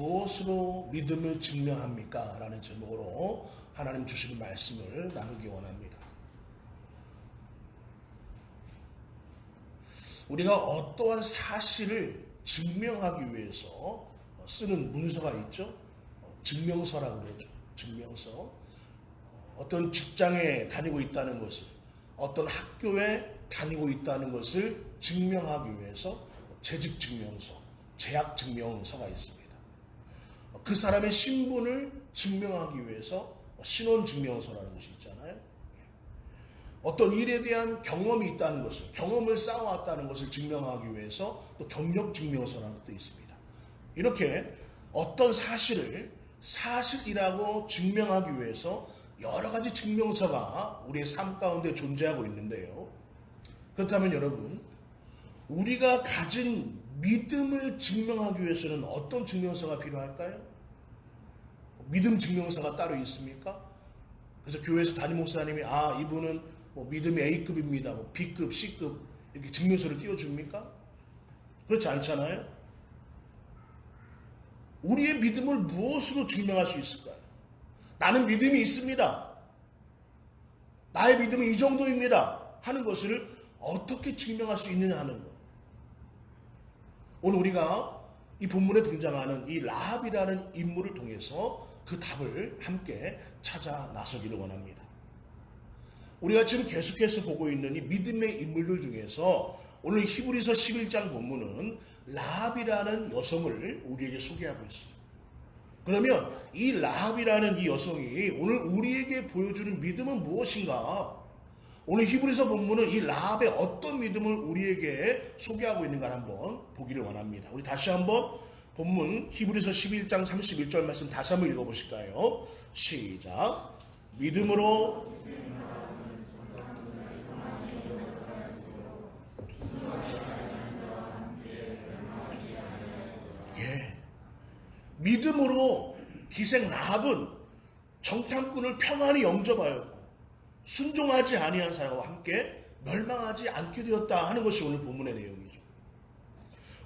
무엇으로 믿음을 증명합니까? 라는 제목으로 하나님 주시는 말씀을 나누기 원합니다. 우리가 어떠한 사실을 증명하기 위해서 쓰는 문서가 있죠. 증명서라고 그러죠. 증명서. 어떤 직장에 다니고 있다는 것을, 어떤 학교에 다니고 있다는 것을 증명하기 위해서 재직증명서, 재학증명서가 있습니다. 그 사람의 신분을 증명하기 위해서 신원증명서라는 것이 있잖아요. 어떤 일에 대한 경험이 있다는 것을, 경험을 쌓아왔다는 것을 증명하기 위해서 또 경력증명서라는 것도 있습니다. 이렇게 어떤 사실을 사실이라고 증명하기 위해서 여러 가지 증명서가 우리의 삶 가운데 존재하고 있는데요. 그렇다면 여러분, 우리가 가진 믿음을 증명하기 위해서는 어떤 증명서가 필요할까요? 믿음 증명서가 따로 있습니까? 그래서 교회에서 담임 목사님이 이분은 믿음이 A급입니다, B급, C급 이렇게 증명서를 띄워줍니까? 그렇지 않잖아요. 우리의 믿음을 무엇으로 증명할 수 있을까요? 나는 믿음이 있습니다, 나의 믿음은 이 정도입니다 하는 것을 어떻게 증명할 수 있느냐 하는 것. 오늘 우리가 이 본문에 등장하는 이 라합이라는 인물을 통해서 그 답을 함께 찾아 나서기를 원합니다. 우리가 지금 계속해서 보고 있는 이 믿음의 인물들 중에서 오늘 히브리서 11장 본문은 라합이라는 여성을 우리에게 소개하고 있습니다. 그러면 이 라합이라는 이 여성이 오늘 우리에게 보여주는 믿음은 무엇인가? 오늘 히브리서 본문은 이 라합의 어떤 믿음을 우리에게 소개하고 있는가 한번 보기를 원합니다. 우리 다시 한번 본문 히브리서 11장 31절 말씀 다시 한번 읽어보실까요? 시작. 믿음으로 믿음으로 기생 라합은 정탐꾼을 평안히 영접하였고 순종하지 아니한 사람과 함께 멸망하지 않게 되었다 하는 것이 오늘 본문의 내용이죠.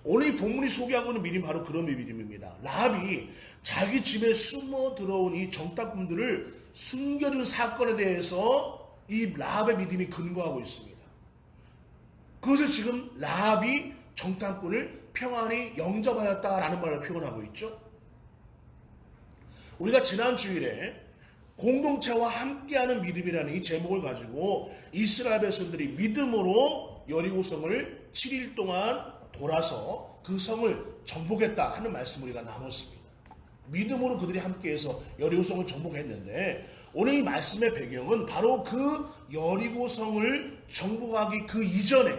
오늘 이 본문이 소개하고 있는 믿음이 바로 그런 믿음입니다. 라합이 자기 집에 숨어 들어온 이 정탐꾼들을 숨겨준 사건에 대해서 이 라합의 믿음이 근거하고 있습니다. 그것을 지금 라합이 정탐꾼을 평안히 영접하였다라는 말로 표현하고 있죠. 우리가 지난 주일에 공동체와 함께하는 믿음이라는 이 제목을 가지고 이스라엘 백성들이 믿음으로 여리고성을 7일 동안 돌아서 그 성을 정복했다 하는 말씀을 우리가 나눴습니다. 믿음으로 그들이 함께해서 여리고성을 정복했는데 오늘 이 말씀의 배경은 바로 그 여리고성을 정복하기 그 이전에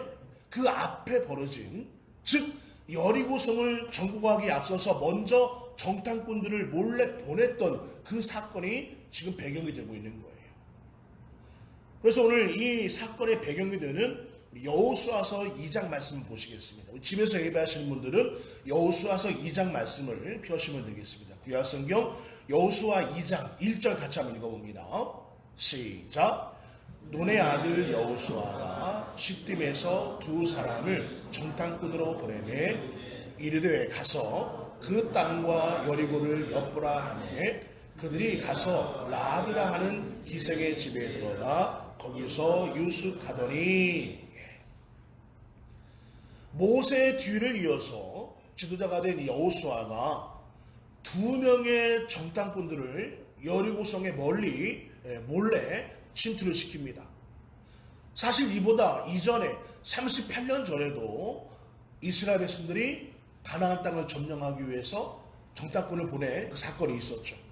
그 앞에 벌어진, 즉 여리고성을 정복하기에 앞서서 먼저 정탐꾼들을 몰래 보냈던 그 사건이 지금 배경이 되고 있는 거예요. 그래서 오늘 이 사건의 배경이 되는 여호수아서 2장 말씀을 보시겠습니다. 집에서 예배하시는 분들은 여호수아서 2장 말씀을 펴시면 되겠습니다. 구약성경 여호수아 2장 1절 같이 한번 읽어봅니다. 시작. 눈의 아들 여호수아가 시딤에서 두 사람을 정탐꾼으로 보내매 이르되 가서 그 땅과 여리고를 엿보라 하매 그들이 가서 라합이라 하는 기생의 집에 들어가 거기서 유숙하더니, 모세의 뒤를 이어서 지도자가 된 여호수아가 두 명의 정탐꾼들을 여리고성에 멀리 몰래 침투를 시킵니다. 사실 이보다 이전에 38년 전에도 이스라엘 백성들이 가나안 땅을 점령하기 위해서 정탐꾼을 보낸 그 사건이 있었죠.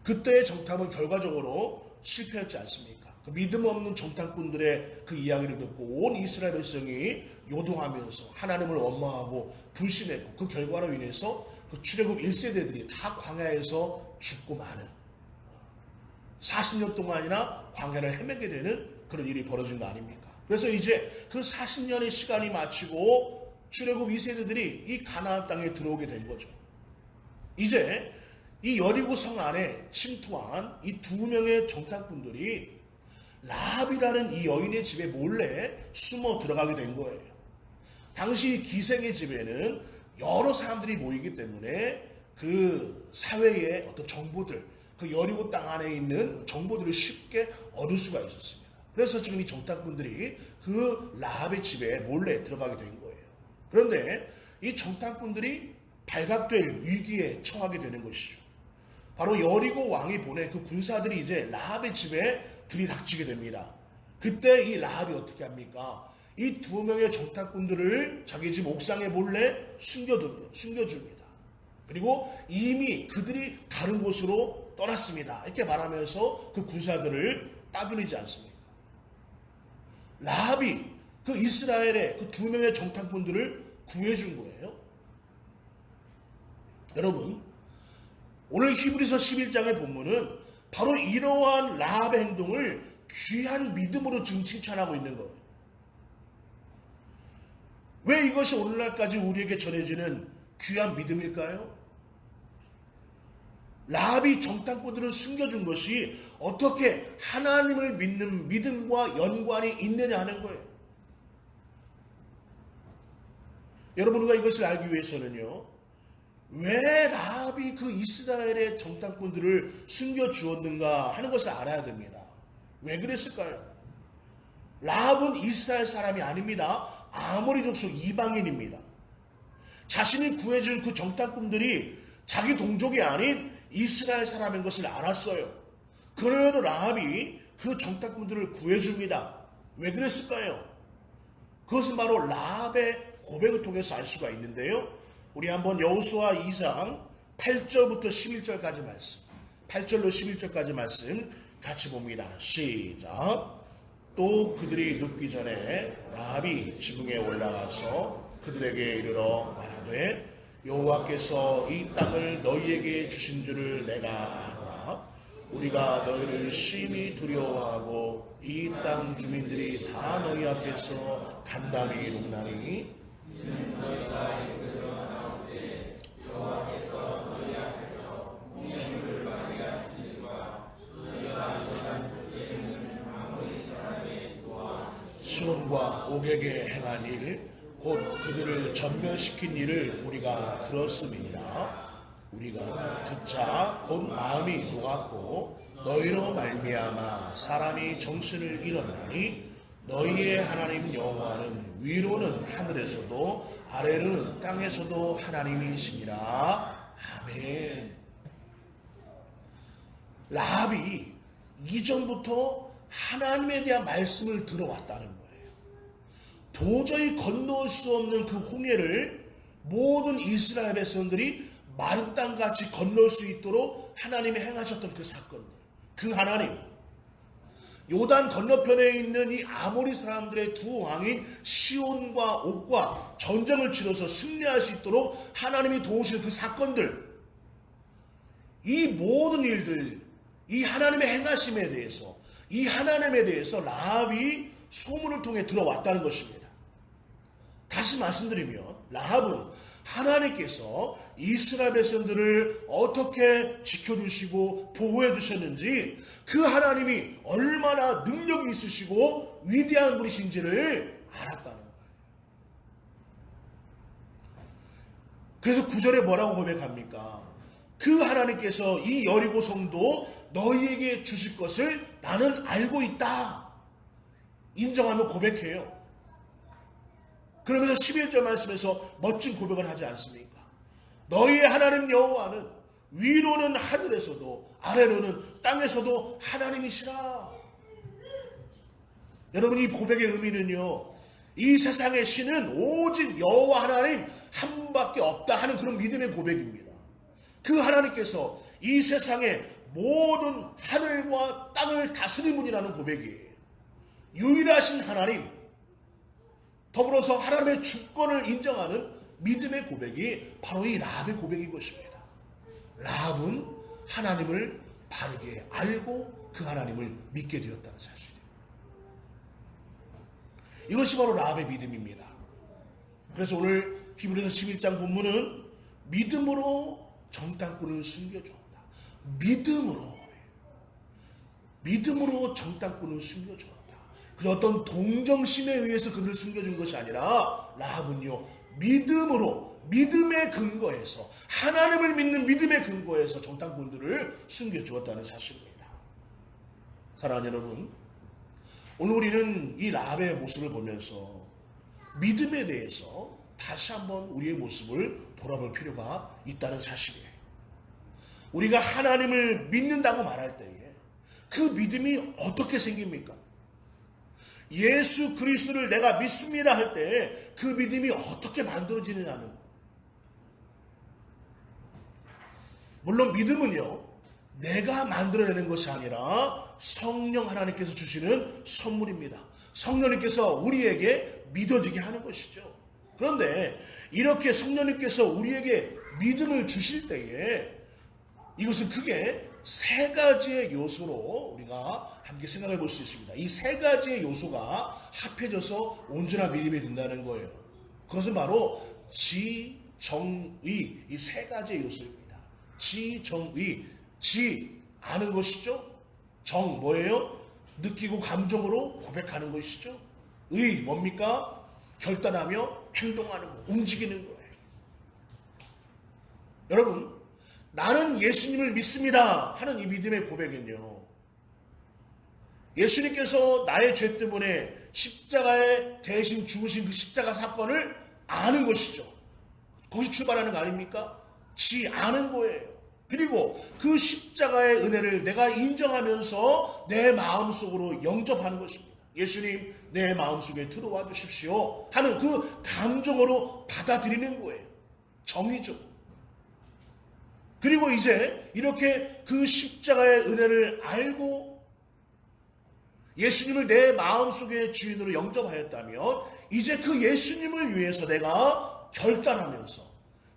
그때의 정탐은 결과적으로 실패했지 않습니까? 그 믿음 없는 정탐꾼들의 그 이야기를 듣고 온 이스라엘 백성이 요동하면서 하나님을 원망하고 불신했고 그 결과로 인해서 그 출애굽 1세대들이 다 광야에서 죽고 마는 40년 동안이나 광야를 헤매게 되는 그런 일이 벌어진 거 아닙니까? 그래서 이제 그 40년의 시간이 마치고 출애굽 2세대들이 이 가나안 땅에 들어오게 된 거죠. 이제 이 여리고 성 안에 침투한 이 두 명의 정탐꾼들이 라합이라는 이 여인의 집에 몰래 숨어 들어가게 된 거예요. 당시 기생의 집에는 여러 사람들이 모이기 때문에 그 사회의 어떤 정보들, 그 여리고 땅 안에 있는 정보들을 쉽게 얻을 수가 있었습니다. 그래서 지금 이 정탐꾼들이 그 라합의 집에 몰래 들어가게 된 거예요. 그런데 이 정탐꾼들이 발각될 위기에 처하게 되는 것이죠. 바로 여리고 왕이 보낸 그 군사들이 이제 라합의 집에 들이닥치게 됩니다. 그때 이 라합이 어떻게 합니까? 이 두 명의 정탐꾼들을 자기 집 옥상에 몰래 숨겨줍니다. 그리고 이미 그들이 다른 곳으로 떠났습니다. 이렇게 말하면서 그 군사들을 따돌리지 않습니다. 라합이 그 이스라엘의 그 두 명의 정탐꾼들을 구해준 거예요. 여러분, 오늘 히브리서 11장의 본문은 바로 이러한 라합의 행동을 귀한 믿음으로 지금 칭찬하고 있는 거예요. 왜 이것이 오늘날까지 우리에게 전해지는 귀한 믿음일까요? 라합이 정탐꾼들을 숨겨준 것이 어떻게 하나님을 믿는 믿음과 연관이 있느냐 하는 거예요. 여러분, 우리가 이것을 알기 위해서는요, 왜 라합이 그 이스라엘의 정탐꾼들을 숨겨주었는가 하는 것을 알아야 됩니다. 왜 그랬을까요? 라합은 이스라엘 사람이 아닙니다. 아모리 족속 이방인입니다. 자신이 구해준 그 정탐꾼들이 자기 동족이 아닌 이스라엘 사람인 것을 알았어요. 그래도 라합이 그 정탐꾼들을 구해줍니다. 왜 그랬을까요? 그것은 바로 라합의 고백을 통해서 알 수가 있는데요. 우리 한번 여호수아 2장 8절부터 11절까지 말씀, 8절로 11절까지 말씀 같이 봅니다. 시작. 또 그들이 눕기 전에 라합이 지붕에 올라가서 그들에게 이르러 말하되 여호와께서 이 땅을 너희에게 주신 줄을 내가 알아. 우리가 너희를 심히 두려워하고 이 땅 주민들이 다 너희 앞에서 간담이 눕나니 시온과 옥에게 행한 일, 곧 그들을 전멸시킨 일을 우리가 들었음이니라. 우리가 듣자 곧 마음이 녹았고 너희로 말미암아 사람이 정신을 잃었나니 너희의 하나님 여호와는 위로는 하늘에서도 아래로는 땅에서도 하나님이시니라. 아멘. 라합이 이전부터 하나님에 대한 말씀을 들어왔다는 거예요. 도저히 건너올 수 없는 그 홍해를 모든 이스라엘 백성들이 마른 땅같이 건널 수 있도록 하나님이 행하셨던 그 사건들, 그 하나님, 요단 건너편에 있는 이 아모리 사람들의 두 왕인 시온과 옥과 전쟁을 치러서 승리할 수 있도록 하나님이 도우신 그 사건들, 이 모든 일들, 이 하나님의 행하심에 대해서, 이 하나님에 대해서 라합이 소문을 통해 들어왔다는 것입니다. 다시 말씀드리면 라합은 하나님께서 이스라엘 백성들을 어떻게 지켜주시고 보호해 주셨는지, 그 하나님이 얼마나 능력이 있으시고 위대한 분이신지를 알았다는 거예요. 그래서 9절에 뭐라고 고백합니까? 그 하나님께서 이 여리고 성도 너희에게 주실 것을 나는 알고 있다. 인정하며 고백해요. 그러면서 11절 말씀에서 멋진 고백을 하지 않습니까? 너희의 하나님 여호와는 위로는 하늘에서도 아래로는 땅에서도 하나님이시라. 여러분, 이 고백의 의미는요, 이 세상의 신은 오직 여호와 하나님 한 분밖에 없다 하는 그런 믿음의 고백입니다. 그 하나님께서 이 세상의 모든 하늘과 땅을 다스리는 분이라는 고백이에요. 유일하신 하나님, 더불어서 하나님의 주권을 인정하는 믿음의 고백이 바로 이 라합의 고백인 것입니다. 라합은 하나님을 바르게 알고 그 하나님을 믿게 되었다는 사실이에요. 이것이 바로 라합의 믿음입니다. 그래서 오늘 히브리서 11장 본문은 믿음으로 정탐꾼을 숨겨주었다. 믿음으로 정탐꾼을 숨겨주었다. 그 어떤 동정심에 의해서 그들을 숨겨준 것이 아니라 라합은요, 믿음으로 믿음의 근거에서, 하나님을 믿는 믿음의 근거에서 정탐꾼들을 숨겨 주었다는 사실입니다. 사랑하는 여러분, 오늘 우리는 이 라합의 모습을 보면서 믿음에 대해서 다시 한번 우리의 모습을 돌아볼 필요가 있다는 사실이에요. 우리가 하나님을 믿는다고 말할 때에 그 믿음이 어떻게 생깁니까? 예수 그리스도를 내가 믿습니다 할 때 그 믿음이 어떻게 만들어지느냐는 거예요. 물론 믿음은요, 내가 만들어내는 것이 아니라 성령 하나님께서 주시는 선물입니다. 성령님께서 우리에게 믿어지게 하는 것이죠. 그런데 이렇게 성령님께서 우리에게 믿음을 주실 때에 이것은 크게 세 가지의 요소로 우리가 함께 생각해 볼 수 있습니다. 이 세 가지의 요소가 합해져서 온전한 믿음이 된다는 거예요. 그것은 바로 지, 정, 의, 이 세 가지의 요소입니다. 지, 정, 의. 지, 아는 것이죠. 정, 뭐예요? 느끼고 감정으로 고백하는 것이죠. 의, 뭡니까? 결단하며 행동하는 것, 움직이는 거예요. 여러분, 나는 예수님을 믿습니다 하는 이 믿음의 고백은요, 예수님께서 나의 죄 때문에 십자가에 대신 죽으신 그 십자가 사건을 아는 것이죠. 거기서 출발하는 거 아닙니까? 지 아는 거예요. 그리고 그 십자가의 은혜를 내가 인정하면서 내 마음속으로 영접하는 것입니다. 예수님, 내 마음속에 들어와 주십시오 하는 그 감정으로 받아들이는 거예요. 정의죠. 그리고 이제 이렇게 그 십자가의 은혜를 알고 예수님을 내 마음속의 주인으로 영접하였다면 이제 그 예수님을 위해서 내가 결단하면서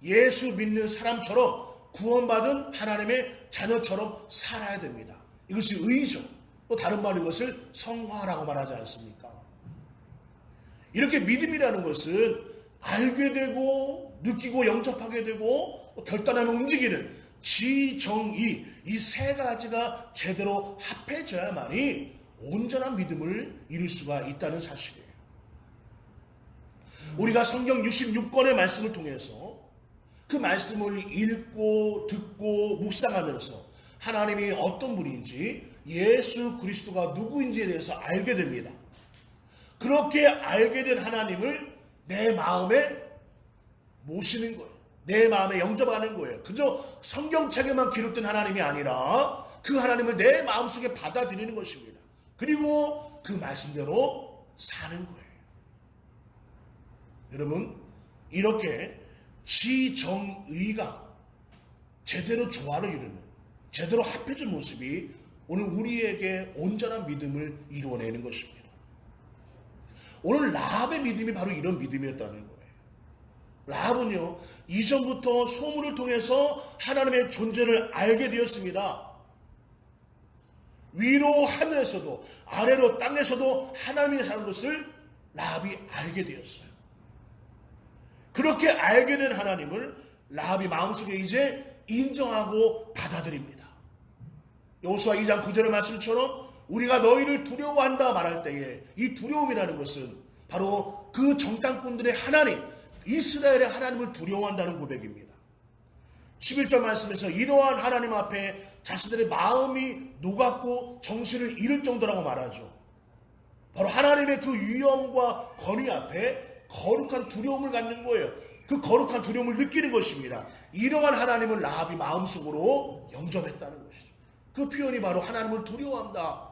예수 믿는 사람처럼 구원받은 하나님의 자녀처럼 살아야 됩니다. 이것이 의죠. 또 다른 말로 이것을 성화라고 말하지 않습니까? 이렇게 믿음이라는 것은 알게 되고 느끼고 영접하게 되고 결단하며 움직이는 지, 정, 이 세 가지가 제대로 합해져야만이 온전한 믿음을 이룰 수가 있다는 사실이에요. 우리가 성경 66권의 말씀을 통해서 그 말씀을 읽고 듣고 묵상하면서 하나님이 어떤 분인지 예수 그리스도가 누구인지에 대해서 알게 됩니다. 그렇게 알게 된 하나님을 내 마음에 모시는 거예요. 내 마음에 영접하는 거예요. 그저 성경책에만 기록된 하나님이 아니라 그 하나님을 내 마음속에 받아들이는 것입니다. 그리고 그 말씀대로 사는 거예요. 여러분, 이렇게 지정의가 제대로 조화를 이루는, 제대로 합해진 모습이 오늘 우리에게 온전한 믿음을 이루어내는 것입니다. 오늘 라합의 믿음이 바로 이런 믿음이었다는 거예요. 라합은요, 이전부터 소문을 통해서 하나님의 존재를 알게 되었습니다. 위로 하늘에서도 아래로 땅에서도 하나님이 사는 것을 라합이 알게 되었어요. 그렇게 알게 된 하나님을 라합이 마음속에 이제 인정하고 받아들입니다. 여호수아 2장 9절의 말씀처럼 우리가 너희를 두려워한다 말할 때에 이 두려움이라는 것은 바로 그 정탐꾼들의 하나님, 이스라엘의 하나님을 두려워한다는 고백입니다. 11절 말씀에서 이러한 하나님 앞에 자신들의 마음이 녹았고 정신을 잃을 정도라고 말하죠. 바로 하나님의 그 위엄과 권위 앞에 거룩한 두려움을 갖는 거예요. 그 거룩한 두려움을 느끼는 것입니다. 이러한 하나님을 라합이 마음속으로 영접했다는 것이죠. 그 표현이 바로 하나님을 두려워한다.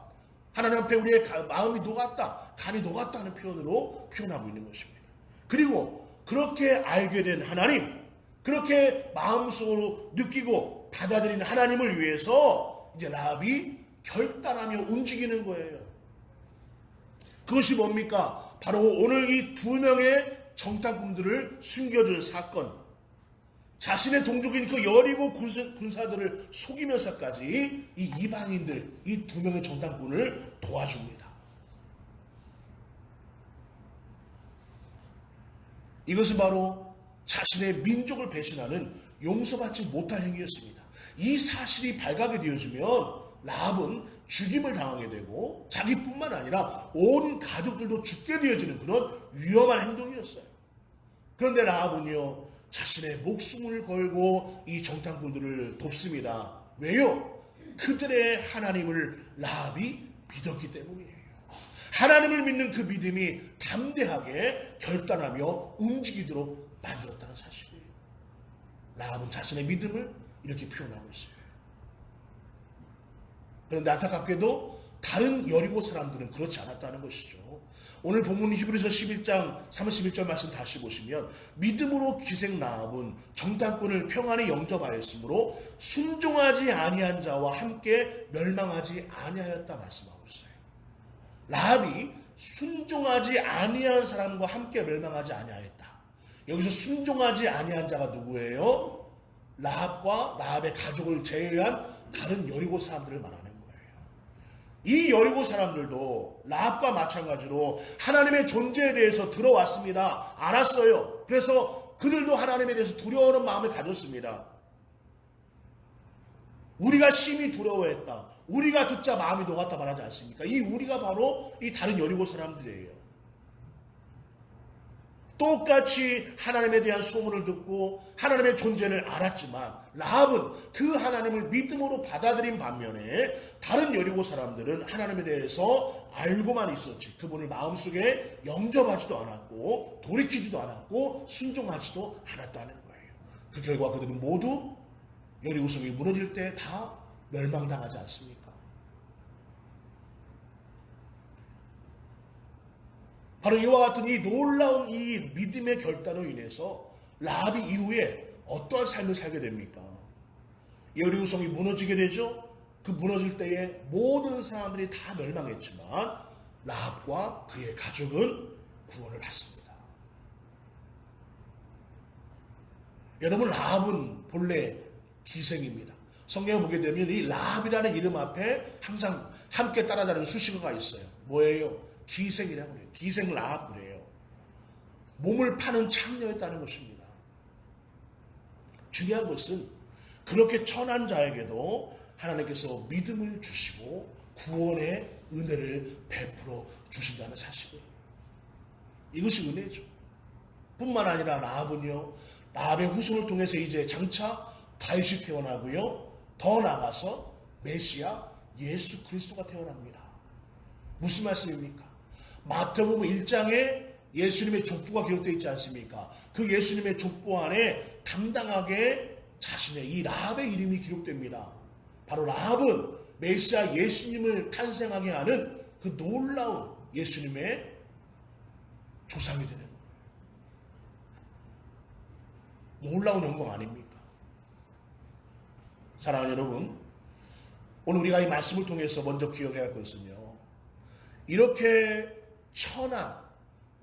하나님 앞에 우리의 마음이 녹았다, 간이 녹았다는 표현으로 표현하고 있는 것입니다. 그리고 그렇게 알게 된 하나님, 그렇게 마음속으로 느끼고 받아들이는 하나님을 위해서 이제 라합이 결단하며 움직이는 거예요. 그것이 뭡니까? 바로 오늘 이 두 명의 정탐꾼들을 숨겨준 사건, 자신의 동족인 그 여리고 군사들을 속이면서까지 이 이방인들, 이 두 명의 정탐꾼을 도와줍니다. 이것은 바로 자신의 민족을 배신하는 용서받지 못할 행위였습니다. 이 사실이 발각이 되어지면 라합은 죽임을 당하게 되고 자기뿐만 아니라 온 가족들도 죽게 되어지는 그런 위험한 행동이었어요. 그런데 라합은요, 자신의 목숨을 걸고 이 정탐꾼들을 돕습니다. 왜요? 그들의 하나님을 라합이 믿었기 때문이에요. 하나님을 믿는 그 믿음이 담대하게 결단하며 움직이도록 만들었다는 사실이에요. 라합은 자신의 믿음을 이렇게 표현하고 있어요. 그런데 안타깝게도 다른 여리고 사람들은 그렇지 않았다는 것이죠. 오늘 본문 히브리서 11장 31절 말씀 다시 보시면 믿음으로 기생 라합은 정탐꾼을 평안히 영접하였으므로 순종하지 아니한 자와 함께 멸망하지 아니하였다 말씀하고 있어요. 라합이 순종하지 아니한 사람과 함께 멸망하지 아니하였다. 여기서 순종하지 아니한 자가 누구예요? 라합과 라합의 가족을 제외한 다른 여리고 사람들을 말하는 거예요. 이 여리고 사람들도 라합과 마찬가지로 하나님의 존재에 대해서 들어왔습니다. 알았어요. 그래서 그들도 하나님에 대해서 두려워하는 마음을 가졌습니다. 우리가 심히 두려워했다. 우리가 듣자 마음이 녹았다 말하지 않습니까? 이 우리가 바로 이 다른 여리고 사람들이에요. 똑같이 하나님에 대한 소문을 듣고 하나님의 존재를 알았지만 라합은 그 하나님을 믿음으로 받아들인 반면에 다른 여리고 사람들은 하나님에 대해서 알고만 있었지 그분을 마음속에 영접하지도 않았고 돌이키지도 않았고 순종하지도 않았다는 거예요. 그 결과 그들은 모두 여리고 성이 무너질 때 다 멸망당하지 않습니까? 바로 이와 같은 이 놀라운 이 믿음의 결단으로 인해서 라합이 이후에 어떠한 삶을 살게 됩니까? 여리고 성이 무너지게 되죠. 그 무너질 때에 모든 사람들이 다 멸망했지만 라합과 그의 가족은 구원을 받습니다. 여러분, 라합은 본래 기생입니다. 성경에 보게 되면 이 라합이라는 이름 앞에 항상 함께 따라다니는 수식어가 있어요. 뭐예요? 기생이라고 해요. 기생 라합 그래요. 몸을 파는 창녀였다는 것입니다. 중요한 것은 그렇게 천한 자에게도 하나님께서 믿음을 주시고 구원의 은혜를 베풀어 주신다는 사실이에요. 이것이 은혜죠. 뿐만 아니라 라합은요, 라합의 후손을 통해서 이제 장차 다윗이 태어나고요, 더 나아가서 메시아 예수 그리스도가 태어납니다. 무슨 말씀입니까? 마태복음 1장에 예수님의 족보가 기록되어 있지 않습니까? 그 예수님의 족보 안에 당당하게 자신의 이 라합의 이름이 기록됩니다. 바로 라합은 메시아 예수님을 탄생하게 하는 그 놀라운 예수님의 조상이 되는 거예요. 놀라운 영광 아닙니까? 사랑하는 여러분, 오늘 우리가 이 말씀을 통해서 먼저 기억해야 할 것은요, 이렇게 천한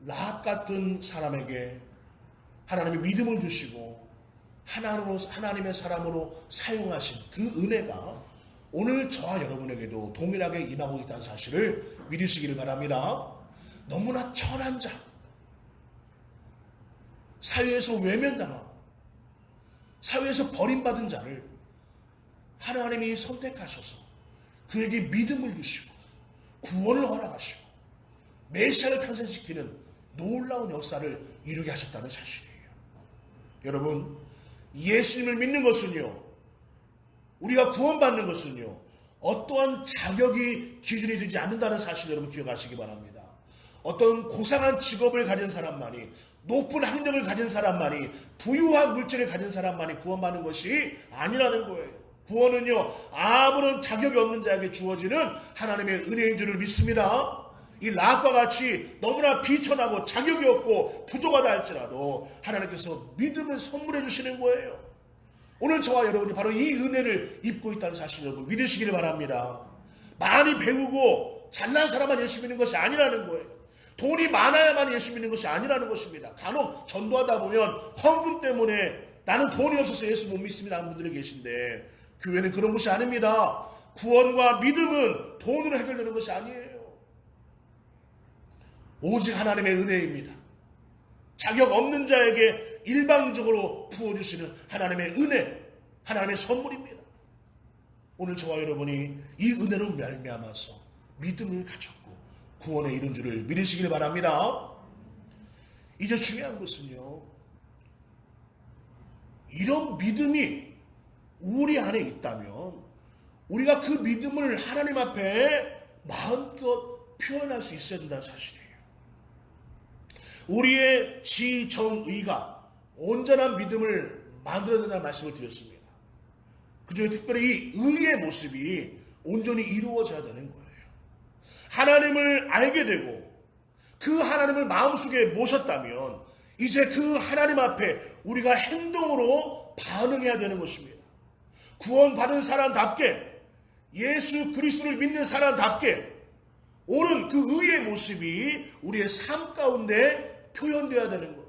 라합 같은 사람에게 하나님이 믿음을 주시고 하나님의 사람으로 사용하신 그 은혜가 오늘 저와 여러분에게도 동일하게 임하고 있다는 사실을 믿으시기를 바랍니다. 너무나 천한 자, 사회에서 외면당하고 사회에서 버림받은 자를 하나님이 선택하셔서 그에게 믿음을 주시고 구원을 허락하시고 메시아를 탄생시키는 놀라운 역사를 이루게 하셨다는 사실이에요. 여러분, 예수님을 믿는 것은요, 우리가 구원받는 것은요, 어떠한 자격이 기준이 되지 않는다는 사실 여러분 기억하시기 바랍니다. 어떤 고상한 직업을 가진 사람만이, 높은 학력을 가진 사람만이, 부유한 물질을 가진 사람만이 구원받는 것이 아니라는 거예요. 구원은요, 아무런 자격이 없는 자에게 주어지는 하나님의 은혜인 줄을 믿습니다. 이 라합과 같이 너무나 비천하고 자격이 없고 부족하다 할지라도 하나님께서 믿음을 선물해 주시는 거예요. 오늘 저와 여러분이 바로 이 은혜를 입고 있다는 사실 여러분 믿으시기를 바랍니다. 많이 배우고 잘난 사람만 예수 믿는 것이 아니라는 거예요. 돈이 많아야만 예수 믿는 것이 아니라는 것입니다. 간혹 전도하다 보면 헌금 때문에 나는 돈이 없어서 예수 못 믿습니다 하는 분들이 계신데, 교회는 그런 것이 아닙니다. 구원과 믿음은 돈으로 해결되는 것이 아니에요. 오직 하나님의 은혜입니다. 자격 없는 자에게 일방적으로 부어주시는 하나님의 은혜, 하나님의 선물입니다. 오늘 저와 여러분이 이 은혜로 말미암아서 믿음을 가졌고 구원에 이른 줄을 믿으시길 바랍니다. 이제 중요한 것은요, 이런 믿음이 우리 안에 있다면 우리가 그 믿음을 하나님 앞에 마음껏 표현할 수 있어야 된다는 사실이에요. 우리의 지정의가 온전한 믿음을 만들어야 된다는 말씀을 드렸습니다. 그중에 특별히 이 의의 모습이 온전히 이루어져야 되는 거예요. 하나님을 알게 되고 그 하나님을 마음속에 모셨다면 이제 그 하나님 앞에 우리가 행동으로 반응해야 되는 것입니다. 구원받은 사람답게, 예수 그리스도를 믿는 사람답게 옳은 그 의의 모습이 우리의 삶 가운데 표현되어야 되는 거예요.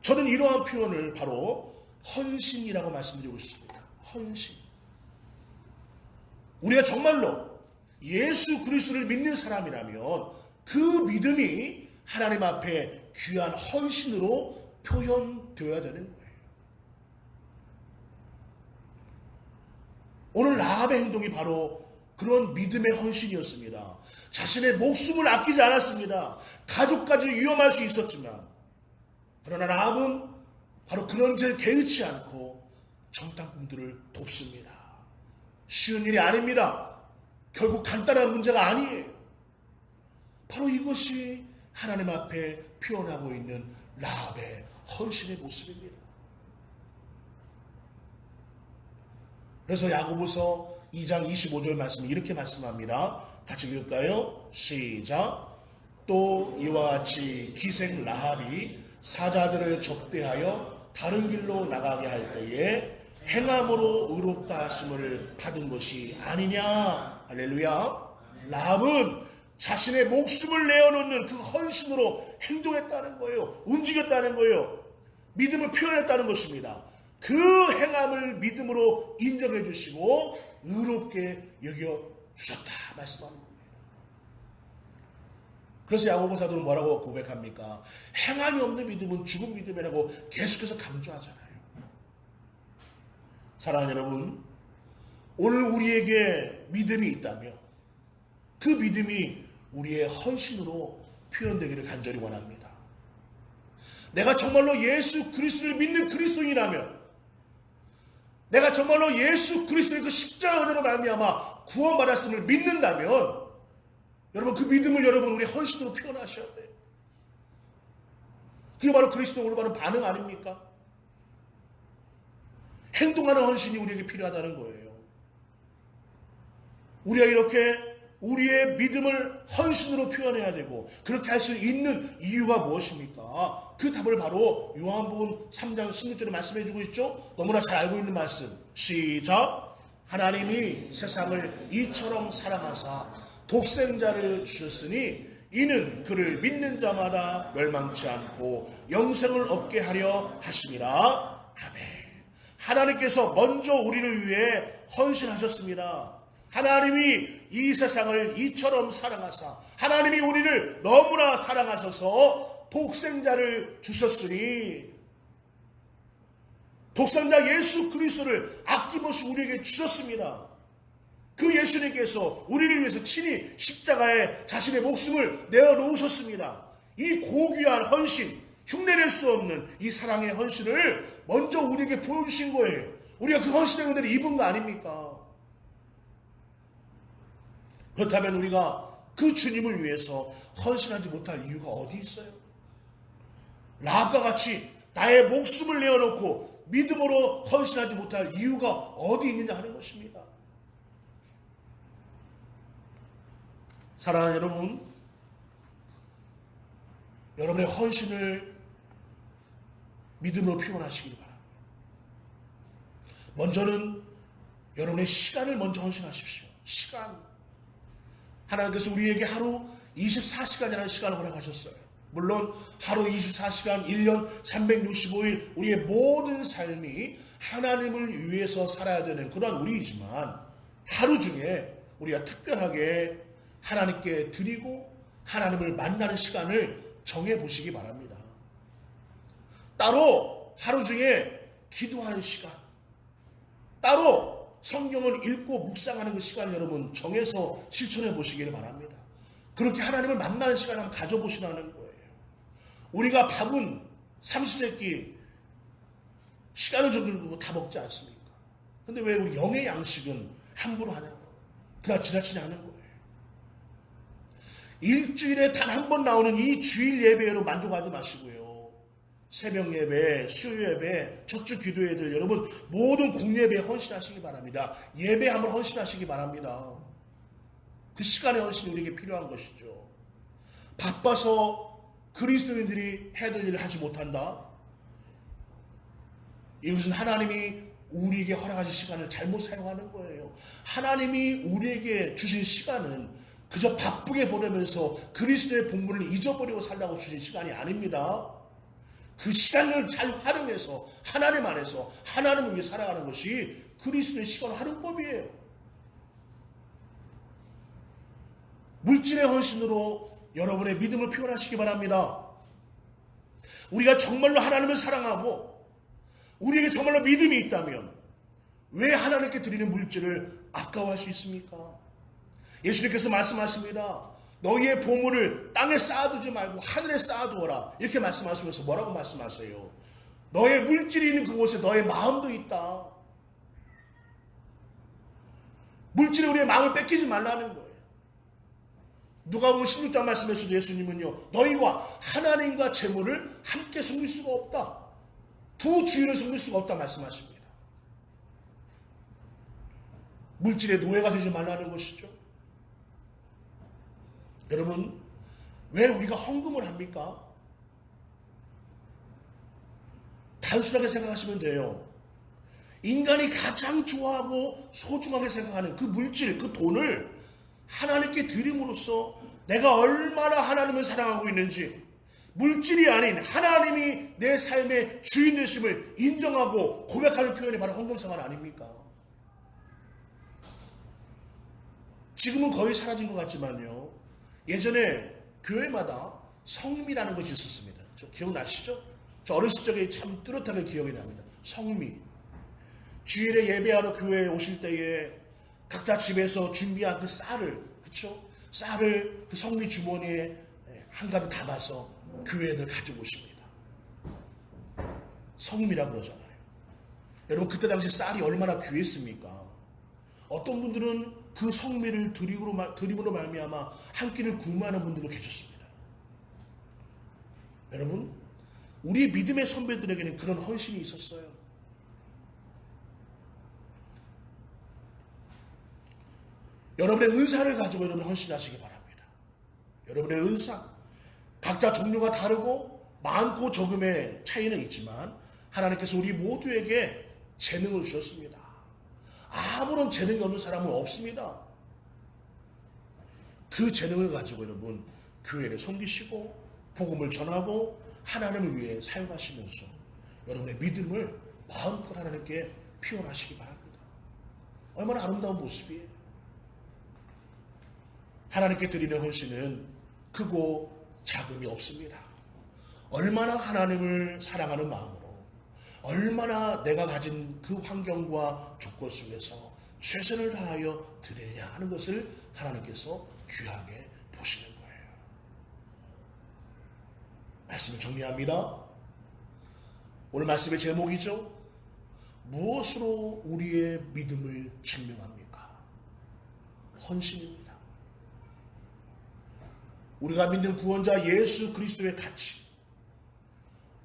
저는 이러한 표현을 바로 헌신이라고 말씀드리고 싶습니다. 헌신. 우리가 정말로 예수 그리스도를 믿는 사람이라면 그 믿음이 하나님 앞에 귀한 헌신으로 표현되어야 되는 거예요. 오늘 라합의 행동이 바로 그런 믿음의 헌신이었습니다. 자신의 목숨을 아끼지 않았습니다. 가족까지 위험할 수 있었지만 그러나 라합은 바로 그런 데 개의치 않고 정탐꾼들을 돕습니다. 쉬운 일이 아닙니다. 결국 간단한 문제가 아니에요. 바로 이것이 하나님 앞에 표현하고 있는 라합의 헌신의 모습입니다. 그래서 야고보서 2장 25절 말씀이 이렇게 말씀합니다. 같이 읽을까요? 시작. 또 이와 같이 기생 라합이 사자들을 접대하여 다른 길로 나가게 할 때에 행함으로 의롭다 하심을 받은 것이 아니냐. 할렐루야. 라합은 자신의 목숨을 내어놓는 그 헌신으로 행동했다는 거예요. 움직였다는 거예요. 믿음을 표현했다는 것입니다. 그 행함을 믿음으로 인정해 주시고 의롭게 여겨주셨다 말씀하는 겁니다. 그래서 야고보 사도는 뭐라고 고백합니까? 행함이 없는 믿음은 죽은 믿음이라고 계속해서 강조하잖아요. 사랑하는 여러분, 오늘 우리에게 믿음이 있다면 그 믿음이 우리의 헌신으로 표현되기를 간절히 원합니다. 내가 정말로 예수 그리스도를 믿는 그리스도인이라면, 내가 정말로 예수 그리스도의 그 십자가 은혜로 말미암아 구원받았음을 믿는다면 여러분 그 믿음을 여러분 우리 헌신으로 표현하셔야 돼요. 그게 바로 그리스도의 올바른 반응 아닙니까? 행동하는 헌신이 우리에게 필요하다는 거예요. 우리가 이렇게 우리의 믿음을 헌신으로 표현해야 되고 그렇게 할 수 있는 이유가 무엇입니까? 그 답을 바로 요한복음 3장 16절에 말씀해 주고 있죠. 너무나 잘 알고 있는 말씀. 시작. 하나님이 세상을 이처럼 사랑하사 독생자를 주셨으니 이는 그를 믿는 자마다 멸망치 않고 영생을 얻게 하려 하심이라. 아멘. 하나님께서 먼저 우리를 위해 헌신하셨습니다. 하나님이 이 세상을 이처럼 사랑하사 하나님이 우리를 너무나 사랑하셔서 독생자를 주셨으니 독생자 예수 그리스도를 아낌없이 우리에게 주셨습니다. 그 예수님께서 우리를 위해서 친히 십자가에 자신의 목숨을 내어놓으셨습니다. 이 고귀한 헌신, 흉내낼 수 없는 이 사랑의 헌신을 먼저 우리에게 보여주신 거예요. 우리가 그 헌신의 은혜를 입은 거 아닙니까? 그렇다면 우리가 그 주님을 위해서 헌신하지 못할 이유가 어디 있어요? 라합과 같이 나의 목숨을 내어놓고 믿음으로 헌신하지 못할 이유가 어디 있느냐 하는 것입니다. 사랑하는 여러분, 여러분의 헌신을 믿음으로 표현하시길 바랍니다. 먼저는 여러분의 시간을 먼저 헌신하십시오. 시간. 하나님께서 우리에게 하루 24시간이라는 시간을 허락하셨어요. 물론 하루 24시간, 1년 365일 우리의 모든 삶이 하나님을 위해서 살아야 되는 그러한 우리이지만 하루 중에 우리가 특별하게 하나님께 드리고 하나님을 만나는 시간을 정해보시기 바랍니다. 따로 하루 중에 기도하는 시간, 따로 성경을 읽고 묵상하는 그 시간을 여러분 정해서 실천해 보시기를 바랍니다. 그렇게 하나님을 만나는 시간을 한번 가져보시라는 거예요. 우리가 밥은 삼시세끼 시간을 적고 다 먹지 않습니까? 근데 왜 우리 영의 양식은 함부로 하냐고. 그냥 지나치게 하는 거예요. 일주일에 단 한 번 나오는 이 주일 예배로 만족하지 마시고요. 새벽 예배, 수요 예배, 적주 기도 예배들 여러분 모든 공예배에 헌신하시기 바랍니다. 예배 한번 헌신하시기 바랍니다. 그 시간의 헌신이 우리에게 필요한 것이죠. 바빠서 그리스도인들이 해야 될 일을 하지 못한다. 이것은 하나님이 우리에게 허락하신 시간을 잘못 사용하는 거예요. 하나님이 우리에게 주신 시간은 그저 바쁘게 보내면서 그리스도의 본분을 잊어버리고 살라고 주신 시간이 아닙니다. 그 시간을 잘 활용해서 하나님 안에서 하나님을 위해 살아가는 것이 그리스도의 시간 활용법이에요. 물질의 헌신으로 여러분의 믿음을 표현하시기 바랍니다. 우리가 정말로 하나님을 사랑하고 우리에게 정말로 믿음이 있다면 왜 하나님께 드리는 물질을 아까워할 수 있습니까? 예수님께서 말씀하십니다. 너희의 보물을 땅에 쌓아두지 말고 하늘에 쌓아두어라. 이렇게 말씀하시면서 뭐라고 말씀하세요? 너의 물질이 있는 그곳에 너의 마음도 있다. 물질이 우리의 마음을 뺏기지 말라는 거예요. 누가복음 16장 말씀에서도 예수님은요, 너희와 하나님과 재물을 함께 섬길 수가 없다. 두 주인을 섬길 수가 없다 말씀하십니다. 물질의 노예가 되지 말라는 것이죠. 여러분, 왜 우리가 헌금을 합니까? 단순하게 생각하시면 돼요. 인간이 가장 좋아하고 소중하게 생각하는 그 물질, 그 돈을 하나님께 드림으로써 내가 얼마나 하나님을 사랑하고 있는지, 물질이 아닌 하나님이 내 삶의 주인 되심을 인정하고 고백하는 표현이 바로 헌금생활 아닙니까? 지금은 거의 사라진 것 같지만요, 예전에 교회마다 성미라는 것이 있었습니다. 저 기억나시죠? 저 어렸을 적에 참 뚜렷하게 기억이 납니다. 성미. 주일에 예배하러 교회에 오실 때에 각자 집에서 준비한 그 쌀을, 그렇죠? 쌀을 그 성미 주머니에 한가득 담아서 교회를 가지고 오십니다. 성미라고 그러잖아요. 여러분, 그때 당시 쌀이 얼마나 귀했습니까? 어떤 분들은 그 성미를 드림으로 말미암아 한 끼를 굶어하는 분들도 계셨습니다. 여러분, 우리 믿음의 선배들에게는 그런 헌신이 있었어요. 여러분의 은사를 가지고 여러분 헌신하시기 바랍니다. 여러분의 은사, 각자 종류가 다르고 많고 적음의 차이는 있지만 하나님께서 우리 모두에게 재능을 주셨습니다. 아무런 재능이 없는 사람은 없습니다. 그 재능을 가지고 여러분 교회를 섬기시고 복음을 전하고 하나님을 위해 사용하시면서 여러분의 믿음을 마음껏 하나님께 표현하시기 바랍니다. 얼마나 아름다운 모습이에요. 하나님께 드리는 헌신은 크고 작음이 없습니다. 얼마나 하나님을 사랑하는 마음으로, 얼마나 내가 가진 그 환경과 조건 속에서 최선을 다하여 드리느냐 하는 것을 하나님께서 귀하게 보시는 거예요. 말씀을 정리합니다. 오늘 말씀의 제목이죠. 무엇으로 우리의 믿음을 증명합니까? 헌신입니다. 우리가 믿는 구원자 예수 그리스도의 가치,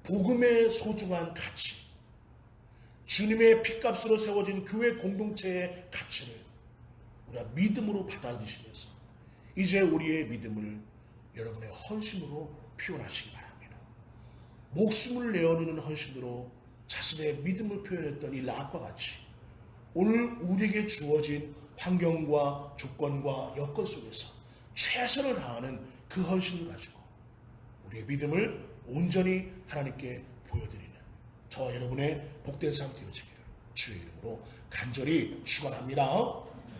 복음의 소중한 가치, 주님의 피값으로 세워진 교회 공동체의 가치를 우리가 믿음으로 받아들이시면서 이제 우리의 믿음을 여러분의 헌신으로 표현하시기 바랍니다. 목숨을 내어놓는 헌신으로 자신의 믿음을 표현했던 이 라합과 같이 오늘 우리에게 주어진 환경과 조건과 여건 속에서 최선을 다하는 그 헌신을 가지고 우리의 믿음을 온전히 하나님께 보여드리는 저와 여러분의 복된 삶 되어지기를 주의 이름으로 간절히 축원합니다.